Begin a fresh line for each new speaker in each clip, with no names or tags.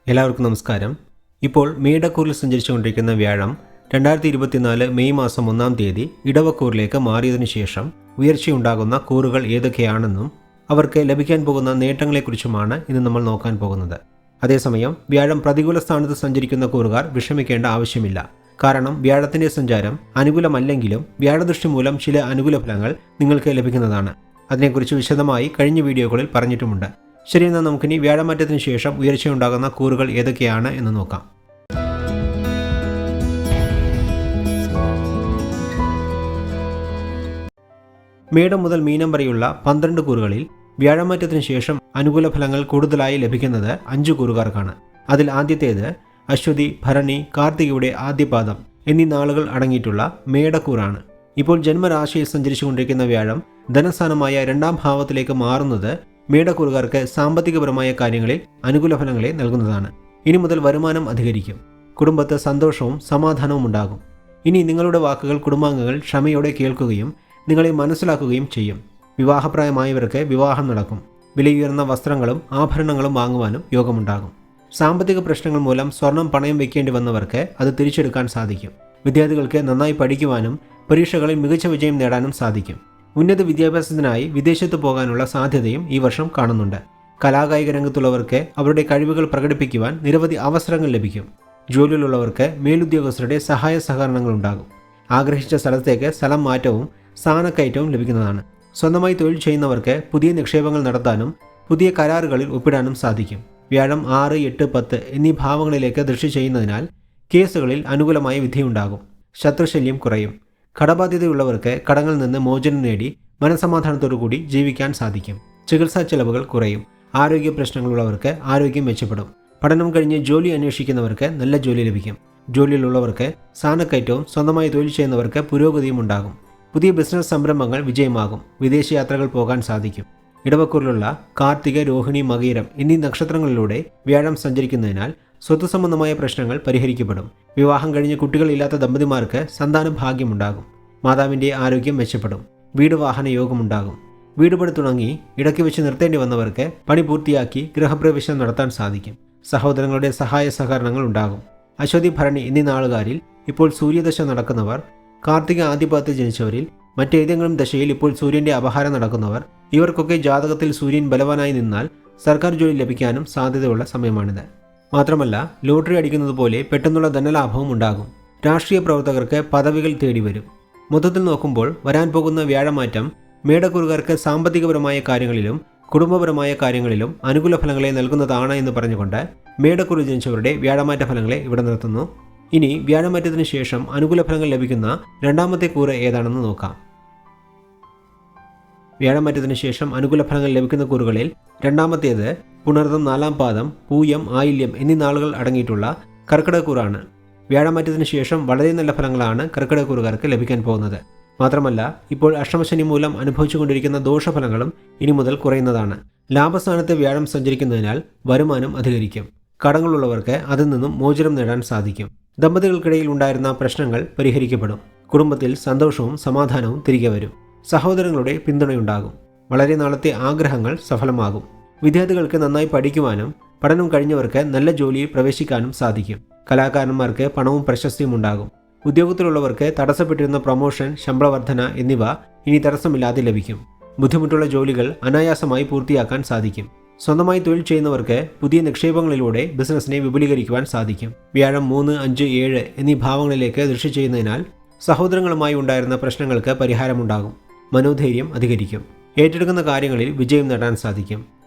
എല്ലാവർക്കും നമസ്കാരം. ഇപ്പോൾ മേടക്കൂറിൽ സഞ്ചരിച്ചുകൊണ്ടിരിക്കുന്ന വ്യാഴം 2024 മെയ് മാസം 1-ാം തീയതി ഇടവക്കൂറിലേക്ക് മാറിയതിനു ശേഷം ഉയർച്ചയുണ്ടാകുന്ന കൂറുകൾ ഏതൊക്കെയാണെന്നും അവർക്ക് ലഭിക്കാൻ പോകുന്ന നേട്ടങ്ങളെക്കുറിച്ചുമാണ് ഇന്ന് നമ്മൾ നോക്കാൻ പോകുന്നത്. അതേസമയം വ്യാഴം പ്രതികൂല സ്ഥാനത്ത് സഞ്ചരിക്കുന്ന കൂറുകാർ വിഷമിക്കേണ്ട ആവശ്യമില്ല. കാരണം വ്യാഴത്തിന്റെ സഞ്ചാരം അനുകൂലമല്ലെങ്കിലും വ്യാഴദൃഷ്ടി മൂലം ചില അനുകൂല ഫലങ്ങൾ നിങ്ങൾക്ക് ലഭിക്കുന്നതാണ്. അതിനെക്കുറിച്ച് വിശദമായി കഴിഞ്ഞ വീഡിയോകളിൽ പറഞ്ഞിട്ടുമുണ്ട്. ശരി, എന്നാൽ നമുക്കിനി വ്യാഴമാറ്റത്തിന് ശേഷം ഉയർച്ചയുണ്ടാകുന്ന കൂറുകൾ ഏതൊക്കെയാണ് എന്ന് നോക്കാം. മേടം മുതൽ മീനം വരെയുള്ള 12 കൂറുകളിൽ വ്യാഴമാറ്റത്തിന് ശേഷം അനുകൂല ഫലങ്ങൾ കൂടുതലായി ലഭിക്കുന്നത് 5 കൂറുകാർക്കാണ്. അതിൽ ആദ്യത്തേത് അശ്വതി, ഭരണി, കാർത്തികയുടെ ആദ്യപാദം എന്നീ നാളുകൾ അടങ്ങിയിട്ടുള്ള മേടക്കൂറാണ്. ഇപ്പോൾ ജന്മരാശിയിൽ സഞ്ചരിച്ചുകൊണ്ടിരിക്കുന്ന വ്യാഴം ധനസ്ഥാനമായ 2-ാം ഭാവത്തിലേക്ക് മാറുന്നത് മേടക്കൂറുകാർക്ക് സാമ്പത്തികപരമായ കാര്യങ്ങളിൽ അനുകൂല ഫലങ്ങളെ നൽകുന്നതാണ്. ഇനി മുതൽ വരുമാനം അധികരിക്കും. കുടുംബത്ത് സന്തോഷവും സമാധാനവും ഉണ്ടാകും. ഇനി നിങ്ങളുടെ വാക്കുകൾ കുടുംബാംഗങ്ങൾ ക്ഷമയോടെ കേൾക്കുകയും നിങ്ങളെ മനസ്സിലാക്കുകയും ചെയ്യും. വിവാഹപ്രായമായവർക്ക് വിവാഹം നടക്കും. വിലയുയർന്ന വസ്ത്രങ്ങളും ആഭരണങ്ങളും വാങ്ങുവാനും യോഗമുണ്ടാകും. സാമ്പത്തിക പ്രശ്നങ്ങൾ മൂലം സ്വർണം പണയം വെക്കേണ്ടി വന്നവർക്ക് അത് തിരിച്ചെടുക്കാൻ സാധിക്കും. വിദ്യാർത്ഥികൾക്ക് നന്നായി പഠിക്കുവാനും പരീക്ഷകളിൽ മികച്ച വിജയം നേടാനും സാധിക്കും. ഉന്നത വിദ്യാഭ്യാസത്തിനായി വിദേശത്ത് പോകാനുള്ള സാധ്യതയും ഈ വർഷം കാണുന്നുണ്ട്. കലാകായിക രംഗത്തുള്ളവർക്ക് അവരുടെ കഴിവുകൾ പ്രകടിപ്പിക്കുവാൻ നിരവധി അവസരങ്ങൾ ലഭിക്കും. ജോലിയിലുള്ളവർക്ക് മേലുദ്യോഗസ്ഥരുടെ സഹായ സഹകരണങ്ങൾ ഉണ്ടാകും. ആഗ്രഹിച്ച സ്ഥലത്തേക്ക് സ്ഥലം മാറ്റവും സ്ഥാനക്കയറ്റവും ലഭിക്കുന്നതാണ്. സ്വന്തമായി തൊഴിൽ ചെയ്യുന്നവർക്ക് പുതിയ നിക്ഷേപങ്ങൾ നടത്താനും പുതിയ കരാറുകളിൽ ഒപ്പിടാനും സാധിക്കും. വ്യാഴം 6, 8, 10 എന്നീ ഭാവങ്ങളിലേക്ക് ദൃഷ്ടി ചെയ്യുന്നതിനാൽ കേസുകളിൽ അനുകൂലമായ വിധിയുണ്ടാകും. ശത്രുശല്യം കുറയും. കടബാധ്യതയുള്ളവർക്ക് കടങ്ങളിൽ നിന്ന് മോചനം നേടി മനസമാധാനത്തോടുകൂടി ജീവിക്കാൻ സാധിക്കും. ചികിത്സാ ചെലവുകൾ കുറയും. ആരോഗ്യ പ്രശ്നങ്ങളുള്ളവർക്ക് ആരോഗ്യം മെച്ചപ്പെടും. പഠനം കഴിഞ്ഞ് ജോലി അന്വേഷിക്കുന്നവർക്ക് നല്ല ജോലി ലഭിക്കും. ജോലിയിലുള്ളവർക്ക് സ്ഥാനക്കയറ്റവും സ്വന്തമായി തൊഴിൽ ചെയ്യുന്നവർക്ക് പുരോഗതിയും ഉണ്ടാകും. പുതിയ ബിസിനസ് സംരംഭങ്ങൾ വിജയമാകും. വിദേശയാത്രകൾ പോകാൻ സാധിക്കും. ഇടവക്കൂറിലുള്ള കാർത്തിക, രോഹിണി, മകീരം എന്നീ നക്ഷത്രങ്ങളിലൂടെ വ്യാഴം സഞ്ചരിക്കുന്നതിനാൽ സ്വത്ത് സംബന്ധമായ പ്രശ്നങ്ങൾ പരിഹരിക്കപ്പെടും. വിവാഹം കഴിഞ്ഞ് കുട്ടികളില്ലാത്ത ദമ്പതിമാർക്ക് സന്താന ഭാഗ്യമുണ്ടാകും. മാതാവിൻ്റെ ആരോഗ്യം മെച്ചപ്പെടും. വീട് വാഹന യോഗമുണ്ടാകും. വീട് പണി തുടങ്ങി ഇടയ്ക്ക് വെച്ച് നിർത്തേണ്ടി വന്നവർക്ക് പണി പൂർത്തിയാക്കി ഗൃഹപ്രവേശനം നടത്താൻ സാധിക്കും. സഹോദരങ്ങളുടെ സഹായ സഹകരണങ്ങൾ ഉണ്ടാകും. അശ്വതി, ഭരണി എന്നീ നാളുകാരിൽ ഇപ്പോൾ സൂര്യദശ നടക്കുന്നവർ, കാർത്തിക ആദ്യപാദത്തിൽ ജനിച്ചവരിൽ മറ്റേതെങ്കിലും ദശയിൽ ഇപ്പോൾ സൂര്യന്റെ അപഹാരം നടക്കുന്നവർ, ഇവർക്കൊക്കെ ജാതകത്തിൽ സൂര്യൻ ബലവാനായി നിന്നാൽ സർക്കാർ ജോലി ലഭിക്കാനും സാധ്യതയുള്ള സമയമാണിത്. മാത്രമല്ല, ലോട്ടറി അടിക്കുന്നത് പോലെ പെട്ടെന്നുള്ള ധനലാഭവും ഉണ്ടാകും. രാഷ്ട്രീയ പ്രവർത്തകർക്ക് പദവികൾ തേടി വരും. മൊത്തത്തിൽ നോക്കുമ്പോൾ വരാൻ പോകുന്ന വ്യാഴമാറ്റം മേടക്കൂറുകാർക്ക് സാമ്പത്തികപരമായ കാര്യങ്ങളിലും കുടുംബപരമായ കാര്യങ്ങളിലും അനുകൂല ഫലങ്ങളെ നൽകുന്നതാണ് എന്ന് പറഞ്ഞുകൊണ്ട് മേടക്കൂറിൽ ജനിച്ചവരുടെ വ്യാഴമാറ്റ ഫലങ്ങളെ ഇവിടെ നിർത്തുന്നു. ഇനി വ്യാഴമാറ്റത്തിന് ശേഷം അനുകൂല ഫലങ്ങൾ ലഭിക്കുന്ന 2-ാമത്തെ കൂറ് ഏതാണെന്ന് നോക്കാം. വ്യാഴമാറ്റത്തിന് ശേഷം അനുകൂല ഫലങ്ങൾ ലഭിക്കുന്ന കൂറുകളിൽ 2-ാമത്തേത് പുണർതം, 4-ാം പാദം, പൂയം, ആയില്യം എന്നീ നാളുകൾ അടങ്ങിയിട്ടുള്ള കർക്കിടകക്കൂറാണ്. വ്യാഴമാറ്റത്തിന് ശേഷം വളരെ നല്ല ഫലങ്ങളാണ് കർക്കിടകക്കൂറുകാർക്ക് ലഭിക്കാൻ പോകുന്നത്. മാത്രമല്ല, ഇപ്പോൾ അഷ്ടമശനി മൂലം അനുഭവിച്ചുകൊണ്ടിരിക്കുന്ന ദോഷഫലങ്ങളും ഇനി മുതൽ കുറയുന്നതാണ്. ലാഭസ്ഥാനത്ത് വ്യാഴം സഞ്ചരിക്കുന്നതിനാൽ വരുമാനം അധികരിക്കും. കടങ്ങളുള്ളവർക്ക് അതിൽ നിന്നും മോചനം നേടാൻ സാധിക്കും. ദമ്പതികൾക്കിടയിൽ ഉണ്ടായിരുന്ന പ്രശ്നങ്ങൾ പരിഹരിക്കപ്പെടും. കുടുംബത്തിൽ സന്തോഷവും സമാധാനവും തിരികെ വരും. സഹോദരങ്ങളുടെ പിന്തുണയുണ്ടാകും. വളരെ നാളത്തെ ആഗ്രഹങ്ങൾ സഫലമാകും. വിദ്യാർത്ഥികൾക്ക് നന്നായി പഠിക്കുവാനും പഠനം കഴിഞ്ഞവർക്ക് നല്ല ജോലിയിൽ പ്രവേശിക്കാനും സാധിക്കും. കലാകാരന്മാർക്ക് പണവും പ്രശസ്തിയും ഉണ്ടാകും. ഉദ്യോഗത്തിലുള്ളവർക്ക് തടസ്സപ്പെട്ടിരുന്ന പ്രൊമോഷൻ, ശമ്പള വർധന എന്നിവ ഇനി തടസ്സമില്ലാതെ ലഭിക്കും. ബുദ്ധിമുട്ടുള്ള ജോലികൾ അനായാസമായി പൂർത്തിയാക്കാൻ സാധിക്കും. സ്വന്തമായി തൊഴിൽ ചെയ്യുന്നവർക്ക് പുതിയ നിക്ഷേപങ്ങളിലൂടെ ബിസിനസ്സിനെ വിപുലീകരിക്കുവാൻ സാധിക്കും. വ്യാഴം 3, 5, 7 എന്നീ ഭാവങ്ങളിലേക്ക് ദൃഷ്ടി ചെയ്യുന്നതിനാൽ സഹോദരങ്ങളുമായി ഉണ്ടായിരുന്ന പ്രശ്നങ്ങൾക്ക് പരിഹാരമുണ്ടാകും. മനോധൈര്യം അധികരിക്കും. ഏറ്റെടുക്കുന്ന കാര്യങ്ങളിൽ വിജയം നേടാൻ സാധിക്കും.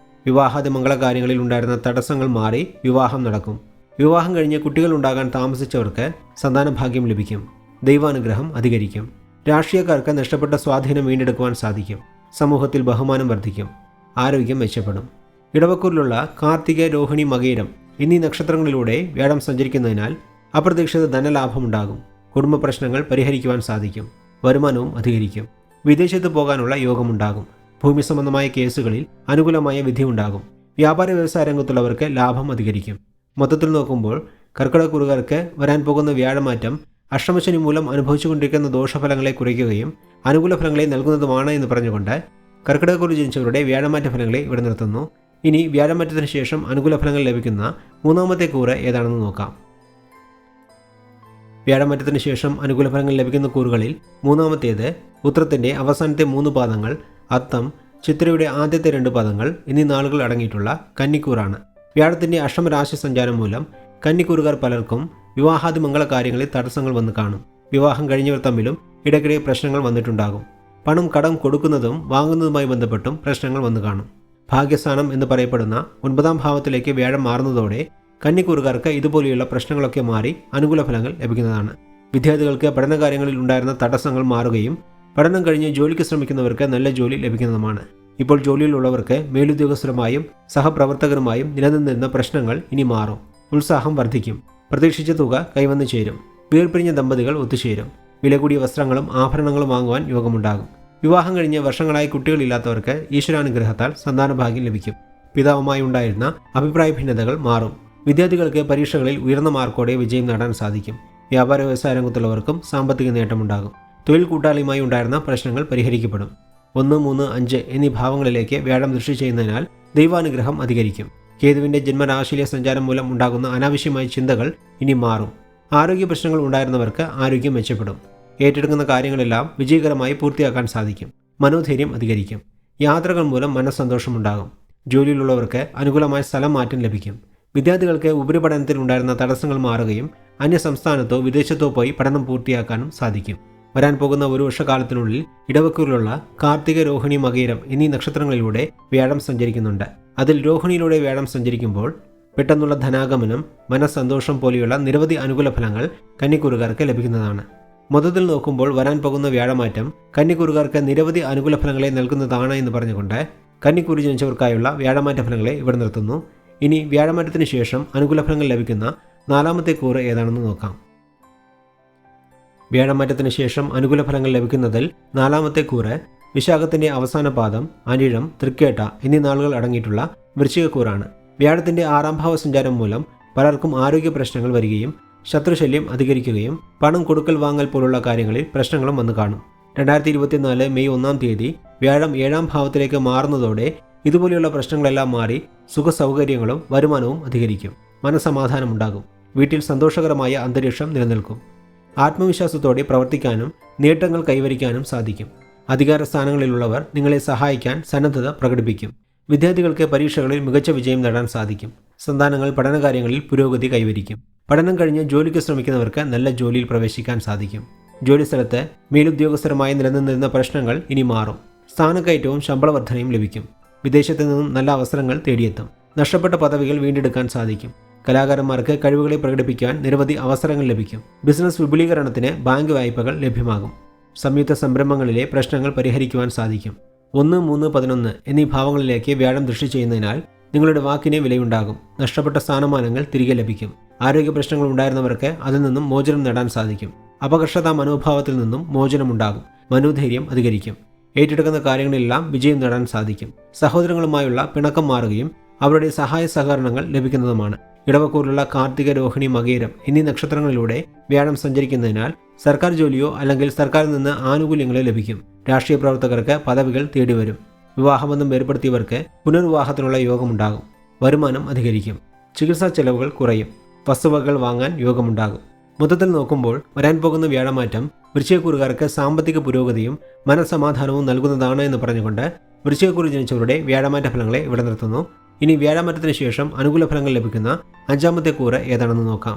വിവാഹാദി മംഗളകാര്യങ്ങളിൽ ഉണ്ടായിരുന്ന തടസ്സങ്ങൾ മാറി വിവാഹം നടക്കും. വിവാഹം കഴിഞ്ഞ് കുട്ടികൾ ഉണ്ടാകാൻ താമസിച്ചവർക്ക് സന്താന ഭാഗ്യം ലഭിക്കും. ദൈവാനുഗ്രഹം അധികരിക്കും. രാഷ്ട്രീയക്കാർക്ക് നഷ്ടപ്പെട്ട സ്വാധീനം വീണ്ടെടുക്കുവാൻ സാധിക്കും. സമൂഹത്തിൽ ബഹുമാനം വർദ്ധിക്കും. ആരോഗ്യം മെച്ചപ്പെടും. ഇടവക്കൂറിലുള്ള കാർത്തിക, രോഹിണി, മകീരം എന്നീ നക്ഷത്രങ്ങളിലൂടെ വ്യാഴം സഞ്ചരിക്കുന്നതിനാൽ അപ്രതീക്ഷിത ധനലാഭമുണ്ടാകും. കുടുംബ പ്രശ്നങ്ങൾ പരിഹരിക്കുവാൻ സാധിക്കും. വരുമാനവും അധികരിക്കും. വിദേശത്ത് പോകാനുള്ള യോഗമുണ്ടാകും. ഭൂമി സംബന്ധമായ കേസുകളിൽ അനുകൂലമായ വിധിയുണ്ടാകും. വ്യാപാര വ്യവസായ രംഗത്തുള്ളവർക്ക് ലാഭം അധികരിക്കും. മൊത്തത്തിൽ നോക്കുമ്പോൾ കർക്കിടകക്കൂറുകാർക്ക് വരാൻ പോകുന്ന വ്യാഴമാറ്റം അഷ്ടമശനി മൂലം അനുഭവിച്ചുകൊണ്ടിരിക്കുന്ന ദോഷഫലങ്ങളെ കുറയ്ക്കുകയും അനുകൂല ഫലങ്ങളെ നൽകുന്നതുമാണ് എന്ന് പറഞ്ഞുകൊണ്ട് കർക്കിടകക്കൂറിൽ ജനിച്ചവരുടെ വ്യാഴമാറ്റ ഫലങ്ങളെ ഇവിടെ നിർത്തുന്നു. ഇനി വ്യാഴമറ്റത്തിന് ശേഷം അനുകൂല ഫലങ്ങൾ ലഭിക്കുന്ന മൂന്നാമത്തെ കൂറ് ഏതാണെന്ന് നോക്കാം. വ്യാഴമറ്റത്തിന് ശേഷം അനുകൂല ഫലങ്ങൾ ലഭിക്കുന്ന കൂറുകളിൽ മൂന്നാമത്തേത് ഉത്രത്തിൻ്റെ അവസാനത്തെ 3 പാദങ്ങൾ, അത്തം, ചിത്രയുടെ ആദ്യത്തെ 2 പാദങ്ങൾ എന്നീ നാളുകൾ അടങ്ങിയിട്ടുള്ള കന്നിക്കൂറാണ്. വ്യാഴത്തിൻ്റെ അഷ്ടമരാശി സഞ്ചാരം മൂലം കന്നിക്കൂറുകാർ പലർക്കും വിവാഹാദി മംഗളകാര്യങ്ങളിൽ തടസ്സങ്ങൾ വന്ന് കാണും. വിവാഹം കഴിഞ്ഞവർ തമ്മിലും ഇടയ്ക്കിടെ പ്രശ്നങ്ങൾ വന്നിട്ടുണ്ടാകും. പണം കടം കൊടുക്കുന്നതും വാങ്ങുന്നതുമായി ബന്ധപ്പെട്ടും പ്രശ്നങ്ങൾ വന്നു കാണും. ഭാഗ്യസ്ഥാനം എന്ന് പറയപ്പെടുന്ന 9ാം ഭാവത്തിലേക്ക് വ്യാഴം മാറുന്നതോടെ കന്നിക്കൂറുകാർക്ക് ഇതുപോലെയുള്ള പ്രശ്നങ്ങളൊക്കെ മാറി അനുകൂല ഫലങ്ങൾ ലഭിക്കുന്നതാണ്. വിദ്യാർത്ഥികൾക്ക് പഠനകാര്യങ്ങളിൽ ഉണ്ടായിരുന്ന തടസ്സങ്ങൾ മാറുകയും പഠനം കഴിഞ്ഞ് ജോലിക്ക് ശ്രമിക്കുന്നവർക്ക് നല്ല ജോലി ലഭിക്കുന്നതുമാണ്. ഇപ്പോൾ ജോലിയിലുള്ളവർക്ക് മേലുദ്യോഗസ്ഥരുമായും സഹപ്രവർത്തകരുമായും നിലനിന്നിരുന്ന പ്രശ്നങ്ങൾ ഇനി മാറും. ഉത്സാഹം വർദ്ധിക്കും. പ്രതീക്ഷിച്ച തുക കൈവന്നു ചേരും. വേർപിരിഞ്ഞ ദമ്പതികൾ ഒത്തുചേരും. വില കൂടിയ വസ്ത്രങ്ങളും ആഭരണങ്ങളും വാങ്ങുവാൻ യോഗമുണ്ടാകും. വിവാഹം കഴിഞ്ഞ് വർഷങ്ങളായി കുട്ടികളില്ലാത്തവർക്ക് ഈശ്വരാനുഗ്രഹത്താൽ സന്താനഭാഗ്യം ലഭിക്കും. പിതാവുമായി ഉണ്ടായിരുന്ന അഭിപ്രായ ഭിന്നതകൾ മാറും. വിദ്യാർത്ഥികൾക്ക് പരീക്ഷകളിൽ ഉയർന്ന മാർക്കോടെ വിജയം നേടാൻ സാധിക്കും. വ്യാപാര വ്യവസായ രംഗത്തുള്ളവർക്കും സാമ്പത്തിക നേട്ടമുണ്ടാകും. തൊഴിൽ കൂട്ടാളിയുമായി ഉണ്ടായിരുന്ന പ്രശ്നങ്ങൾ പരിഹരിക്കപ്പെടും. 1, 3, 5 എന്നീ ഭാവങ്ങളിലേക്ക് വ്യാഴം ദൃഷ്ടി ചെയ്യുന്നതിനാൽ ദൈവാനുഗ്രഹം അധികരിക്കും. കേതുവിൻ്റെ ജന്മരാശിയിലെ സഞ്ചാരം മൂലം ഉണ്ടാകുന്ന അനാവശ്യമായ ചിന്തകൾ ഇനി മാറും. ആരോഗ്യ പ്രശ്നങ്ങൾ ഉണ്ടായിരുന്നവർക്ക് ആരോഗ്യം മെച്ചപ്പെടും. ഏറ്റെടുക്കുന്ന കാര്യങ്ങളെല്ലാം വിജയകരമായി പൂർത്തിയാക്കാൻ സാധിക്കും. മനോധൈര്യം അധികരിക്കും. യാത്രകൾ മൂലം മനസ്സന്തോഷമുണ്ടാകും. ജോലിയിലുള്ളവർക്ക് അനുകൂലമായ സ്ഥലം മാറ്റം ലഭിക്കും. വിദ്യാർത്ഥികൾക്ക് ഉപരിപഠനത്തിൽ ഉണ്ടായിരുന്ന തടസ്സങ്ങൾ മാറുകയും അന്യസംസ്ഥാനത്തോ വിദേശത്തോ പോയി പഠനം പൂർത്തിയാക്കാനും സാധിക്കും. വരാൻ പോകുന്ന ഒരു വർഷക്കാലത്തിനുള്ളിൽ ഇടവക്കൂറിലുള്ള കാർത്തിക, രോഹിണി, മകയിരം എന്നീ നക്ഷത്രങ്ങളിലൂടെ വ്യാഴം സഞ്ചരിക്കുന്നുണ്ട്. അതിൽ രോഹിണിയിലൂടെ വ്യാഴം സഞ്ചരിക്കുമ്പോൾ പെട്ടെന്നുള്ള ധനാഗമനം, മനസ്സന്തോഷം പോലെയുള്ള നിരവധി അനുകൂല ഫലങ്ങൾ കന്നിക്കൂറുകാർക്ക് ലഭിക്കുന്നതാണ്. മൊത്തത്തിൽ നോക്കുമ്പോൾ വരാൻ പോകുന്ന വ്യാഴമാറ്റം കന്നിക്കൂറുകാർക്ക് നിരവധി അനുകൂല ഫലങ്ങളെ നൽകുന്നതാണ് എന്ന് പറഞ്ഞുകൊണ്ട് കന്നിക്കൂറ് ജനിച്ചവർക്കായുള്ള വ്യാഴമാറ്റ ഫലങ്ങളെ ഇവിടെ നിർത്തുന്നു. ഇനി വ്യാഴമാറ്റത്തിന് ശേഷം അനുകൂല ഫലങ്ങൾ ലഭിക്കുന്ന 4ാമത്തെ കൂറ് ഏതാണെന്ന് നോക്കാം. വ്യാഴമാറ്റത്തിന് ശേഷം അനുകൂല ഫലങ്ങൾ ലഭിക്കുന്നതിൽ 4ാമത്തെ കൂറ് വിശാഖത്തിൻ്റെ അവസാന പാദം, അനിഴം, തൃക്കേട്ട എന്നീ നാളുകൾ അടങ്ങിയിട്ടുള്ള വൃശ്ചികക്കൂറാണ്. വ്യാഴത്തിൻ്റെ 6ാം ഭാവ സഞ്ചാരം മൂലം പലർക്കും ആരോഗ്യ പ്രശ്നങ്ങൾ വരികയും ശത്രുശല്യം അധികരിക്കുകയും പണം കൊടുക്കൽ വാങ്ങൽ പോലുള്ള കാര്യങ്ങളിൽ പ്രശ്നങ്ങളും വന്നു കാണും. 2024 മെയ് 1-ാം തീയതി വ്യാഴം 7ാം ഭാവത്തിലേക്ക് മാറുന്നതോടെ ഇതുപോലെയുള്ള പ്രശ്നങ്ങളെല്ലാം മാറി സുഖസൗകര്യങ്ങളും വരുമാനവും അധികരിക്കും. മനസ്സമാധാനമുണ്ടാകും. വീട്ടിൽ സന്തോഷകരമായ അന്തരീക്ഷം നിലനിൽക്കും. ആത്മവിശ്വാസത്തോടെ പ്രവർത്തിക്കാനും നേട്ടങ്ങൾ കൈവരിക്കാനും സാധിക്കും. അധികാര സ്ഥാനങ്ങളിലുള്ളവർ നിങ്ങളെ സഹായിക്കാൻ സന്നദ്ധത പ്രകടിപ്പിക്കും. വിദ്യാർത്ഥികൾക്ക് പരീക്ഷകളിൽ മികച്ച വിജയം നേടാൻ സാധിക്കും. സന്താനങ്ങൾ പഠനകാര്യങ്ങളിൽ പുരോഗതി കൈവരിക്കും. പഠനം കഴിഞ്ഞ് ജോലിക്ക് ശ്രമിക്കുന്നവർക്ക് നല്ല ജോലിയിൽ പ്രവേശിക്കാൻ സാധിക്കും. ജോലിസ്ഥലത്ത് മേലുദ്യോഗസ്ഥരുമായി നിലനിന്നിരുന്ന പ്രശ്നങ്ങൾ ഇനി മാറും. സ്ഥാനക്കയറ്റവും ശമ്പള വർധനയും ലഭിക്കും. വിദേശത്തു നിന്നും നല്ല അവസരങ്ങൾ തേടിയെത്തും. നഷ്ടപ്പെട്ട പദവികൾ വീണ്ടെടുക്കാൻ സാധിക്കും. കലാകാരന്മാർക്ക് കഴിവുകളെ പ്രകടിപ്പിക്കാൻ നിരവധി അവസരങ്ങൾ ലഭിക്കും. ബിസിനസ് വിപുലീകരണത്തിന് ബാങ്ക് വായ്പകൾ ലഭ്യമാകും. സംയുക്ത സംരംഭങ്ങളിലെ പ്രശ്നങ്ങൾ പരിഹരിക്കുവാൻ സാധിക്കും. 1, 3, 11 എന്നീ ഭാവങ്ങളിലേക്ക് വ്യാഴം ദൃഷ്ടി ചെയ്യുന്നതിനാൽ നിങ്ങളുടെ വാക്കിന് വിലയുണ്ടാകും. നഷ്ടപ്പെട്ട സ്ഥാനമാനങ്ങൾ തിരികെ ലഭിക്കും. ആരോഗ്യ പ്രശ്നങ്ങൾ ഉണ്ടായിരുന്നവർക്ക് അതിൽ നിന്നും മോചനം നേടാൻ സാധിക്കും. അപകർഷതാ മനോഭാവത്തിൽ നിന്നും മോചനമുണ്ടാകും. മനോധൈര്യം അധികരിക്കും. ഏറ്റെടുക്കുന്ന കാര്യങ്ങളെല്ലാം വിജയം നേടാൻ സാധിക്കും. സഹോദരങ്ങളുമായുള്ള പിണക്കം മാറുകയും അവരുടെ സഹായ സഹകരണങ്ങൾ ലഭിക്കുന്നതുമാണ്. ഇടവക്കൂറിലുള്ള കാർത്തിക, രോഹിണി, മകയിരം എന്നീ നക്ഷത്രങ്ങളിലൂടെ വ്യാഴം സഞ്ചരിക്കുന്നതിനാൽ സർക്കാർ ജോലിയോ അല്ലെങ്കിൽ സർക്കാരിൽ നിന്ന് ആനുകൂല്യങ്ങളോ ലഭിക്കും. രാഷ്ട്രീയ പ്രവർത്തകർക്ക് പദവികൾ തേടിവരും. വിവാഹബന്ധം ഏർപ്പെടുത്തിയവർക്ക് പുനർവിവാഹത്തിനുള്ള യോഗമുണ്ടാകും. വരുമാനം അധികരിക്കും. ചികിത്സാ ചെലവുകൾ കുറയും. വസ്തുവകകൾ വാങ്ങാൻ യോഗമുണ്ടാകും. മൊത്തത്തിൽ നോക്കുമ്പോൾ വരാൻ പോകുന്ന വ്യാഴമാറ്റം വൃശ്ചികക്കൂറുകാർക്ക് സാമ്പത്തിക പുരോഗതിയും മനസ്സമാധാനവും നൽകുന്നതാണ് എന്ന് പറഞ്ഞുകൊണ്ട് വൃശ്ചികക്കൂറ് ജനിച്ചവരുടെ വ്യാഴമാറ്റ ഫലങ്ങളെ ഇവിടെ നിർത്തുന്നു. ഇനി വ്യാഴമാറ്റത്തിന് ശേഷം അനുകൂല ഫലങ്ങൾ ലഭിക്കുന്ന 5ാമത്തെ കൂറ് ഏതാണെന്ന് നോക്കാം.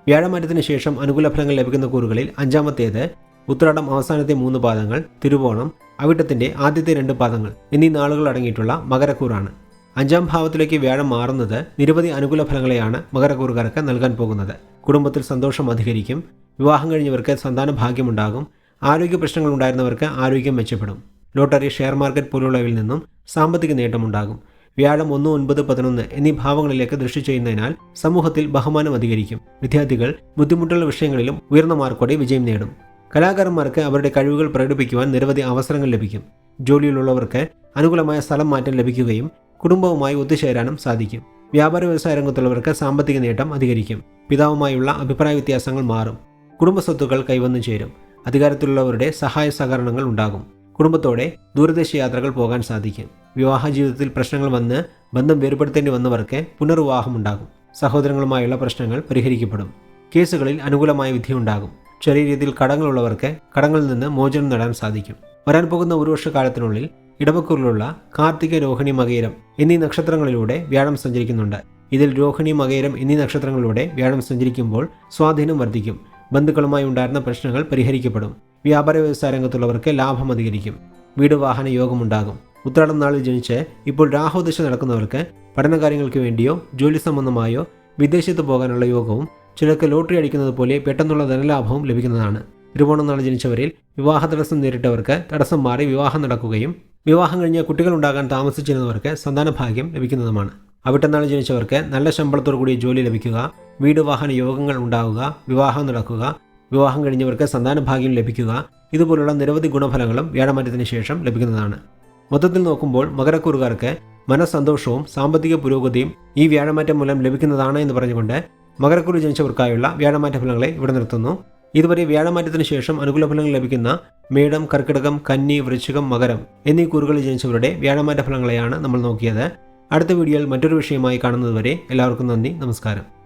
വ്യാഴമാറ്റത്തിന് ശേഷം അനുകൂല ഫലങ്ങൾ ലഭിക്കുന്ന കൂറുകളിൽ 5ാമത്തേത് ഉത്രാടം അവസാനത്തെ 3 പാദങ്ങൾ, തിരുവോണം, അവിട്ടത്തിൻ്റെ ആദ്യത്തെ 2 പാദങ്ങൾ എന്നീ നാളുകൾ അടങ്ങിയിട്ടുള്ള മകരക്കൂറാണ്. 5ാം ഭാവത്തിലേക്ക് വ്യാഴം മാറുന്നത് നിരവധി അനുകൂല ഫലങ്ങളെയാണ് മകരക്കൂറുകാർക്ക് നൽകാൻ പോകുന്നത്. കുടുംബത്തിൽ സന്തോഷം അധികരിക്കും. വിവാഹം കഴിഞ്ഞവർക്ക് സന്താന ഭാഗ്യമുണ്ടാകും. ആരോഗ്യ പ്രശ്നങ്ങൾ ഉണ്ടായിരുന്നവർക്ക് ആരോഗ്യം മെച്ചപ്പെടും. ലോട്ടറി, ഷെയർ മാർക്കറ്റ് പോലുള്ളവയിൽ നിന്നും സാമ്പത്തിക നേട്ടമുണ്ടാകും. വ്യാഴം 1, 9, 11 എന്നീ ഭാവങ്ങളിലേക്ക് ദൃഷ്ടി ചെയ്യുന്നതിനാൽ സമൂഹത്തിൽ ബഹുമാനം അധികരിക്കും. വിദ്യാർത്ഥികൾ ബുദ്ധിമുട്ടുള്ള വിഷയങ്ങളിലും ഉയർന്ന മാർക്കോടെ വിജയം നേടും. കലാകാരന്മാർക്ക് അവരുടെ കഴിവുകൾ പ്രകടിപ്പിക്കുവാൻ നിരവധി അവസരങ്ങൾ ലഭിക്കും. ജോലിയിലുള്ളവർക്ക് അനുകൂലമായ സ്ഥലം മാറ്റം ലഭിക്കുകയും കുടുംബവുമായി ഒത്തുചേരാനും സാധിക്കും. വ്യാപാര വ്യവസായ രംഗത്തുള്ളവർക്ക് സാമ്പത്തിക നേട്ടം അധികരിക്കും. പിതാവുമായുള്ള അഭിപ്രായ വ്യത്യാസങ്ങൾ മാറും. കുടുംബസ്വത്തുക്കൾ കൈവന്നു ചേരും. അധികാരത്തിലുള്ളവരുടെ സഹായ സഹകരണങ്ങൾ ഉണ്ടാകും. കുടുംബത്തോടെ ദൂരദേശ യാത്രകൾ പോകാൻ സാധിക്കും. വിവാഹ ജീവിതത്തിൽ പ്രശ്നങ്ങൾ വന്ന് ബന്ധം വേർപെടുത്തേണ്ടി വന്നവർക്ക് പുനർവിവാഹമുണ്ടാകും. സഹോദരങ്ങളുമായുള്ള പ്രശ്നങ്ങൾ പരിഹരിക്കപ്പെടും. കേസുകളിൽ അനുകൂലമായ വിധിയുണ്ടാകും. ചെറിയ രീതിയിൽ കടങ്ങളുള്ളവർക്ക് കടങ്ങളിൽ നിന്ന് മോചനം നേടാൻ സാധിക്കും. വരാൻ പോകുന്ന ഒരു വർഷക്കാലത്തിനുള്ളിൽ ഇടവക്കൂറിലുള്ള കാർത്തിക, രോഹിണി, മകയിരം എന്നീ നക്ഷത്രങ്ങളിലൂടെ വ്യാഴം സഞ്ചരിക്കുന്നുണ്ട്. ഇതിൽ രോഹിണി, മകയിരം എന്നീ നക്ഷത്രങ്ങളിലൂടെ വ്യാഴം സഞ്ചരിക്കുമ്പോൾ സ്വാധീനം വർദ്ധിക്കും. ബന്ധുക്കളുമായി ഉണ്ടായിരുന്ന പ്രശ്നങ്ങൾ പരിഹരിക്കപ്പെടും. വ്യാപാര വ്യവസായ രംഗത്തുള്ളവർക്ക് ലാഭം അധികരിക്കും. വീട് വാഹന യോഗമുണ്ടാകും. ഉത്രാടം നാളിൽ ജനിച്ച് ഇപ്പോൾ രാഹുദശ നടക്കുന്നവർക്ക് പഠനകാര്യങ്ങൾക്ക് വേണ്ടിയോ ജോലി സംബന്ധമായോ വിദേശത്ത് പോകാനുള്ള യോഗവും ചിലർക്ക് ലോട്ടറി അടിക്കുന്നത് പോലെ പെട്ടെന്നുള്ള ധനലാഭവും ലഭിക്കുന്നതാണ്. തിരുവോണം നാളിൽ ജനിച്ചവരിൽ വിവാഹ തടസ്സം നേരിട്ടവർക്ക് തടസ്സം മാറി വിവാഹം നടക്കുകയും വിവാഹം കഴിഞ്ഞ് കുട്ടികൾ ഉണ്ടാകാൻ താമസിച്ചിരുന്നവർക്ക് സന്താന ഭാഗ്യം ലഭിക്കുന്നതുമാണ്. അവിട്ടനാളിൽ ജനിച്ചവർക്ക് നല്ല ശമ്പളത്തോടു കൂടി ജോലി ലഭിക്കുക, വീട് വാഹന യോഗങ്ങൾ ഉണ്ടാവുക, വിവാഹം നടക്കുക, വിവാഹം കഴിഞ്ഞവർക്ക് സന്താന ഭാഗ്യം ലഭിക്കുക, ഇതുപോലുള്ള നിരവധി ഗുണഫലങ്ങളും വ്യാഴമാറ്റത്തിന് ശേഷം ലഭിക്കുന്നതാണ്. മൊത്തത്തിൽ നോക്കുമ്പോൾ മകരക്കൂറുകാർക്ക് മനസ്സന്തോഷവും സാമ്പത്തിക പുരോഗതിയും ഈ വ്യാഴമാറ്റം മൂലം ലഭിക്കുന്നതാണ് എന്ന് പറഞ്ഞുകൊണ്ട് മകരക്കൂറിൽ ജനിച്ചവർക്കായുള്ള വ്യാഴമാറ്റ ഫലങ്ങളെ ഇവിടെ നിർത്തുന്നു. ഇതുവരെ വ്യാഴമാറ്റത്തിന് ശേഷം അനുകൂല ഫലങ്ങൾ ലഭിക്കുന്ന മേടം, കർക്കിടകം, കന്നി, വൃശ്ചികം, മകരം എന്നീ കൂറുകളിൽ ജനിച്ചവരുടെ വ്യാഴമാറ്റ ഫലങ്ങളെയാണ് നമ്മൾ നോക്കിയത്. അടുത്ത വീഡിയോയിൽ മറ്റൊരു വിഷയമായി കാണുന്നതുവരെ എല്ലാവർക്കും നന്ദി, നമസ്കാരം.